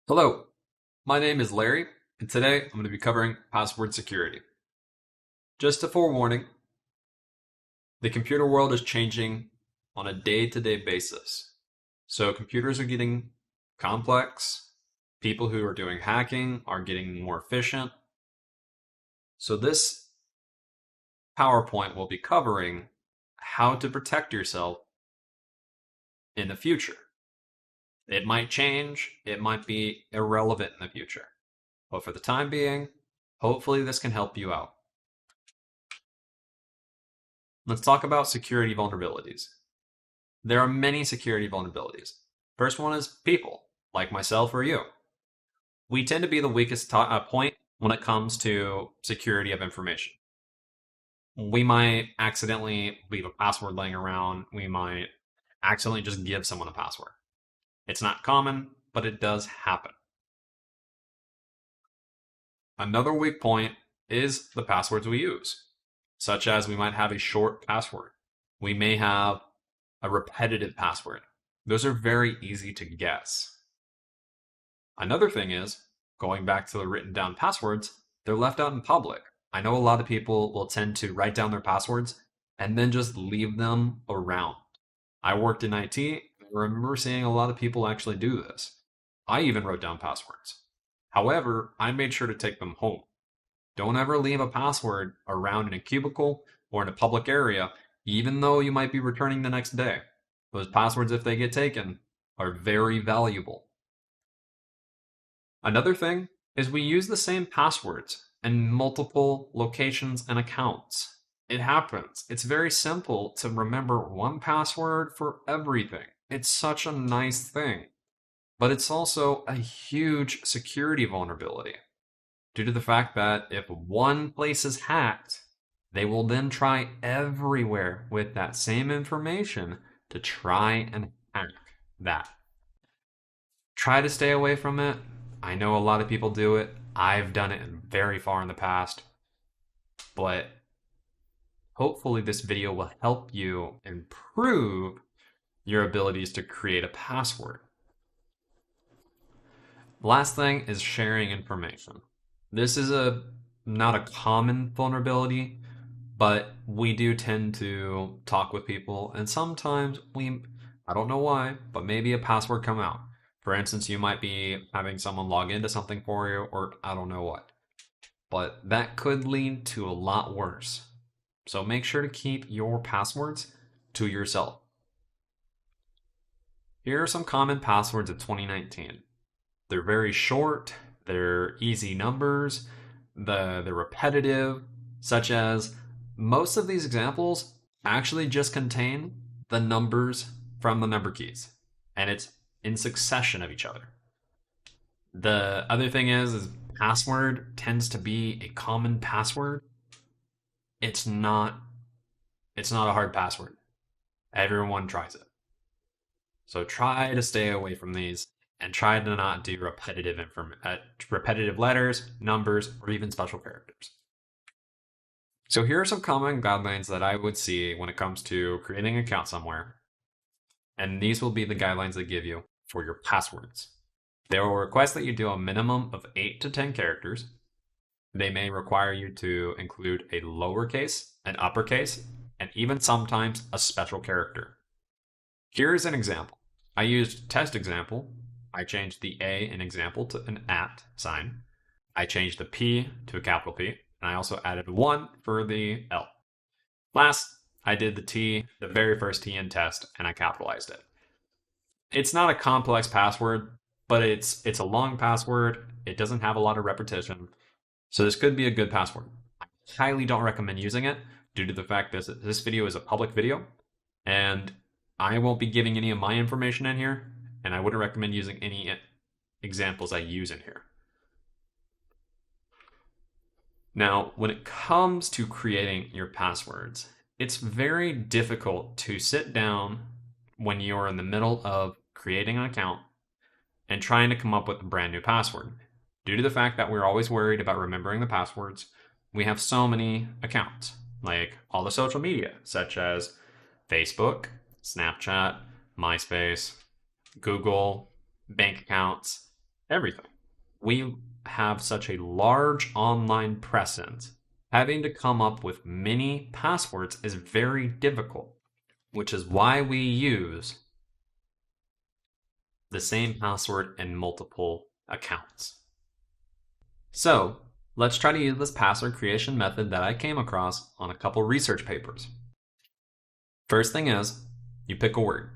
Hello, my name is Larry, and today I'm going to be covering password security. Just a forewarning, the computer world is changing on a day-to-day basis. So computers are getting complex, people who are doing hacking are getting more efficient. So this PowerPoint will be covering how to protect yourself in the future. It might change, it might be irrelevant in the future. But for the time being, hopefully this can help you out. Let's talk about security vulnerabilities. There are many security vulnerabilities. First one is people, like myself or you. We tend to be the weakest point when it comes to security of information. We might accidentally leave a password laying around. We might accidentally just give someone a password. It's not common, but it does happen. Another weak point is the passwords we use, such as we might have a short password. We may have a repetitive password. Those are very easy to guess. Another thing is, going back to the written down passwords, they're left out in public. I know a lot of people will tend to write down their passwords and then just leave them around. I worked in IT. I remember seeing a lot of people actually do this. I even wrote down passwords. However, I made sure to take them home. Don't ever leave a password around in a cubicle or in a public area, even though you might be returning the next day. Those passwords, if they get taken, are very valuable. Another thing is we use the same passwords in multiple locations and accounts. It happens. It's very simple to remember one password for everything. It's such a nice thing. But it's also a huge security vulnerability due to the fact that if one place is hacked, they will then try everywhere with that same information to try and hack that. Try to stay away from it. I know a lot of people do it. I've done it very far in the past. But hopefully, this video will help you improve your abilities to create a password. Last thing is sharing information. This is not a common vulnerability, but we do tend to talk with people, and sometimes I don't know why, but maybe a password come out. For instance, you might be having someone log into something for you, or I don't know what. But that could lead to a lot worse. So make sure to keep your passwords to yourself. Here are some common passwords of 2019. They're very short, they're easy numbers, they're repetitive, such as most of these examples actually just contain the numbers from the number keys, and it's in succession of each other. The other thing is password tends to be a common password. It's not it's not a hard password. Everyone tries it. So try to stay away from these and try to not do repetitive letters, numbers, or even special characters. So here are some common guidelines that I would see when it comes to creating an account somewhere. And these will be the guidelines they give you for your passwords. They will request that you do a minimum of 8 to 10 characters. They may require you to include a lowercase, an uppercase, and even sometimes a special character. Here's an example. I used test example. I changed the A in example to an at sign. I changed the P to a capital P, and I also added 1 for the L. Last, I did the T, the very first T in test, and I capitalized it. It's not a complex password, but it's a long password. It doesn't have a lot of repetition. So this could be a good password. I highly don't recommend using it due to the fact that this video is a public video, and I won't be giving any of my information in here, and I wouldn't recommend using any examples I use in here. Now, when it comes to creating your passwords, it's very difficult to sit down when you're in the middle of creating an account and trying to come up with a brand new password. Due to the fact that we're always worried about remembering the passwords, we have so many accounts, like all the social media, such as Facebook, Snapchat, MySpace, Google, bank accounts. everything. We have such a large online presence. Having to come up with many passwords is very difficult, which is why we use the same password in multiple accounts. So let's try to use this password creation method that I came across on a couple research papers. First thing is, you pick a word.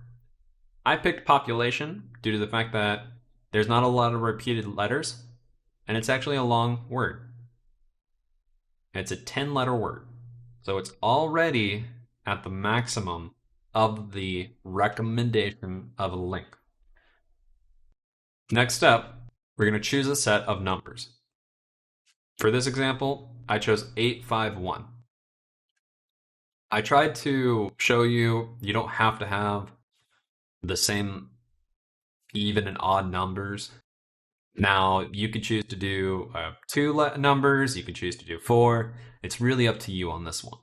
I picked population due to the fact that there's not a lot of repeated letters, and it's actually a long word. It's a 10-letter word. So it's already at the maximum of the recommendation of a link. Next up, we're going to choose a set of numbers. For this example, I chose 851. I tried to show you don't have to have the same even and odd numbers. Now, you could choose to do two numbers, you could choose to do four. It's really up to you on this one.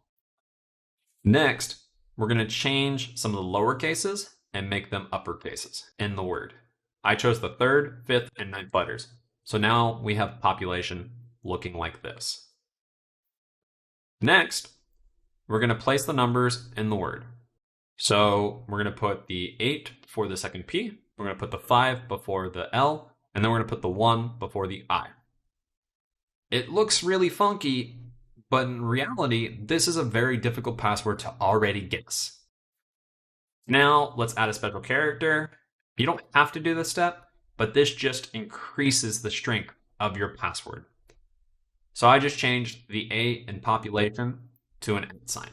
Next, we're going to change some of the lower cases and make them upper cases in the word. I chose the 3rd, 5th, and 9th letters. So now we have population looking like this. Next, we're going to place the numbers in the word. So we're going to put the 8 before the second P, we're going to put the 5 before the L, and then we're going to put the 1 before the I. It looks really funky, but in reality, this is a very difficult password to already guess. Now, let's add a special character. You don't have to do this step, but this just increases the strength of your password. So I just changed the A in population to an @ sign.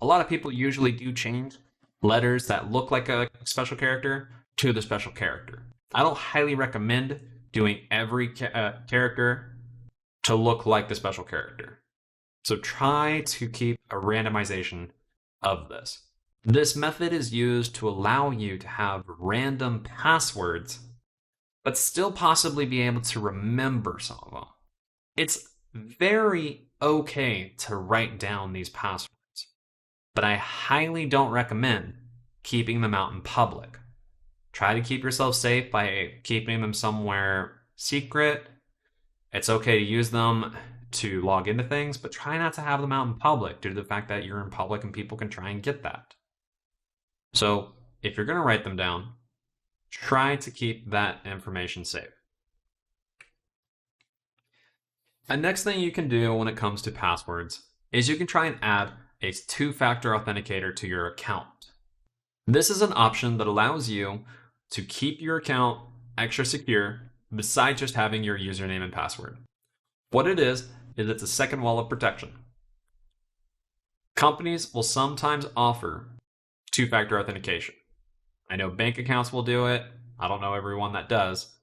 A lot of people usually do change letters that look like a special character to the special character. I don't highly recommend doing every character to look like the special character. So try to keep a randomization of this. This method is used to allow you to have random passwords, but still possibly be able to remember some of them. It's very okay to write down these passwords, but I highly don't recommend keeping them out in public. Try to keep yourself safe by keeping them somewhere secret. It's okay to use them to log into things, but try not to have them out in public due to the fact that you're in public and people can try and get that. So if you're going to write them down, try to keep that information safe. And next thing you can do when it comes to passwords is you can try and add a two-factor authenticator to your account. This is an option that allows you to keep your account extra secure besides just having your username and password. What it is it's a second wall of protection. Companies will sometimes offer two-factor authentication. I know bank accounts will do it. I don't know everyone that does.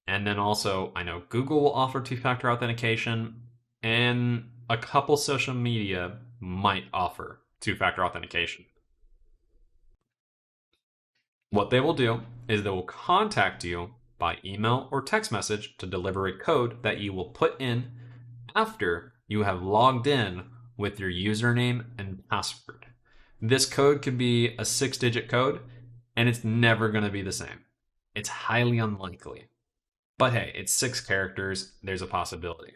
And then also, I know Google will offer two-factor authentication, and a couple social media might offer two-factor authentication. What they will do is they will contact you by email or text message to deliver a code that you will put in after you have logged in with your username and password. This code could be a 6-digit code, and it's never going to be the same. It's highly unlikely. But hey, it's 6 characters, there's a possibility.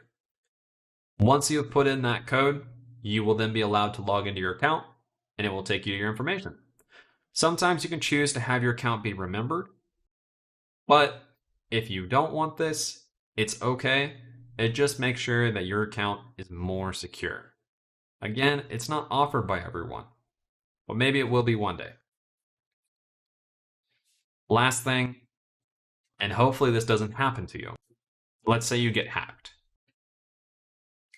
Once you have put in that code, you will then be allowed to log into your account, and it will take you to your information. Sometimes you can choose to have your account be remembered, but if you don't want this, it's okay. It just makes sure that your account is more secure. Again, it's not offered by everyone, but maybe it will be one day. Last thing, and hopefully this doesn't happen to you. Let's say you get hacked.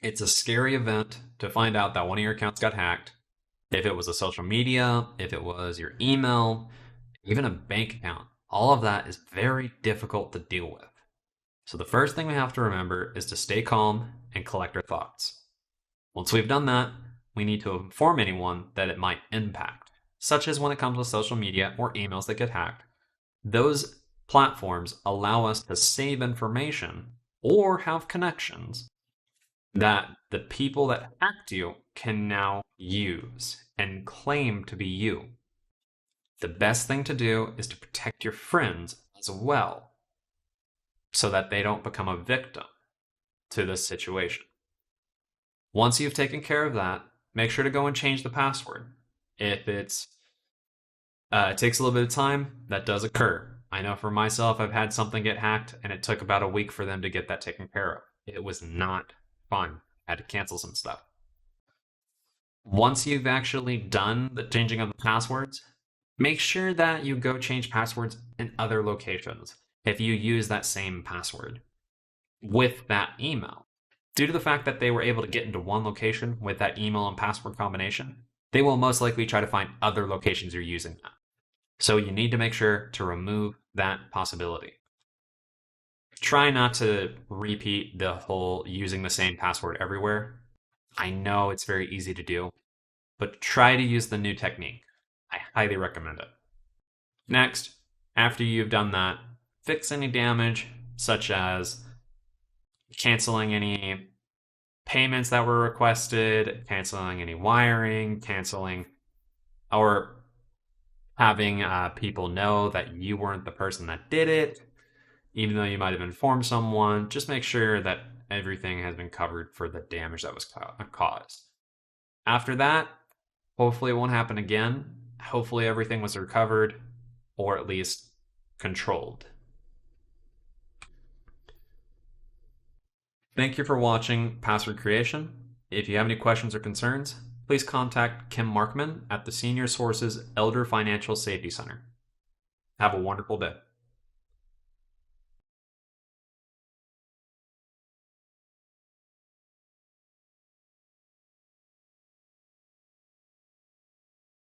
It's a scary event to find out that one of your accounts got hacked. If it was a social media, if it was your email, even a bank account, all of that is very difficult to deal with. So the first thing we have to remember is to stay calm and collect our thoughts. Once we've done that, we need to inform anyone that it might impact, such as when it comes to social media or emails that get hacked. Those platforms allow us to save information or have connections that the people that hacked you can now use and claim to be you. The best thing to do is to protect your friends as well. so that they don't become a victim to this situation. Once you've taken care of that, make sure to go and change the password. If it takes a little bit of time, that does occur. I know for myself, I've had something get hacked, and it took about a week for them to get that taken care of. It was not fun. I had to cancel some stuff. Once you've actually done the changing of the passwords, make sure that you go change passwords in other locations if you use that same password with that email. Due to the fact that they were able to get into one location with that email and password combination, they will most likely try to find other locations you're using that. So you need to make sure to remove that possibility. Try not to repeat the whole using the same password everywhere. I know it's very easy to do, but try to use the new technique. I highly recommend it. Next, after you've done that, fix any damage, such as canceling any payments that were requested, canceling any wiring, canceling or having people know that you weren't the person that did it, even though you might have informed someone. Just make sure that everything has been covered for the damage that was caused. After that, hopefully it won't happen again. Hopefully everything was recovered or at least controlled. Thank you for watching Password Creation. If you have any questions or concerns, please contact Kim Markman at the Senior Sources Elder Financial Safety Center. Have a wonderful day.